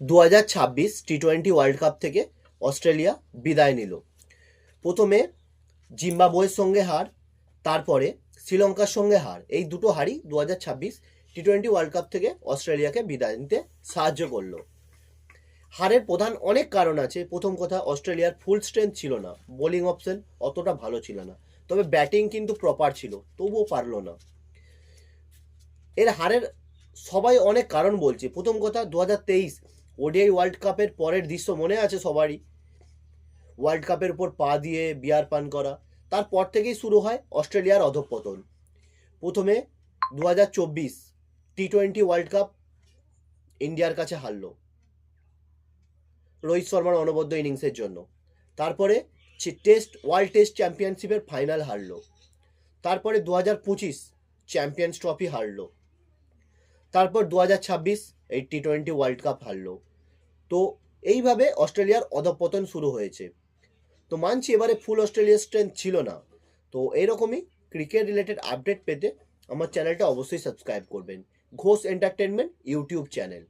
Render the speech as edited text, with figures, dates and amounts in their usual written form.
2026 টি-20 world cup থেকে Australia বিদায় নিল। প্রথমে জিম্বাবুয়ের সঙ্গে হার, তারপরে শ্রীলঙ্কার সঙ্গে হার। এই দুটো হারই 2026 টি-20 ওয়ার্ল্ড কাপ থেকে অস্ট্রেলিয়াকে বিদায় নিতে সাহায্য করলো। হারের প্রধান অনেক কারণ আছে। প্রথম কথা, অস্ট্রেলিয়ার ফুল স্ট্রেংথ ছিল না, বোলিং অপশন অতটা ভালো ছিল না, তবে ব্যাটিং কিন্তু প্রপার ছিল, তবুও পারলো না। এর হারের সবাই অনেক কারণ বলছে। প্রথম কথা, 2023 ওডিআই ওয়ার্ল্ড কাপের পরের দৃশ্য মনে আছে সবারই, ওয়ার্ল্ড কাপের উপর পা দিয়ে বিয়ার পান করা। তারপর থেকেই শুরু হয় অস্ট্রেলিয়ার অধঃপতন। প্রথমে 2024 টি-20 ওয়ার্ল্ড কাপ ইন্ডিয়ার কাছে হারলো রোহিত শর্মার অনবদ্য ইনিংসের জন্য। তারপরে ওয়ার্ল্ড টেস্ট চ্যাম্পিয়নশিপের ফাইনাল হারলো। তারপরে 2025 চ্যাম্পিয়ন্স ট্রফি হারলো। তারপর 2026 এই টি-20 ওয়ার্ল্ড কাপ হারলো। তো এইভাবে অস্ট্রেলিয়ার অধঃপতন শুরু হয়েছে। তো মানছি এবারে ফুল অস্ট্রেলিয়ার স্ট্রেংথ ছিল না। তো এইরকমই ক্রিকেট রিলেটেড আপডেট পেতে আমার চ্যানেলটা অবশ্যই সাবস্ক্রাইব করবেন, ঘোষ এন্টারটেনমেন্ট ইউটিউব চ্যানেল।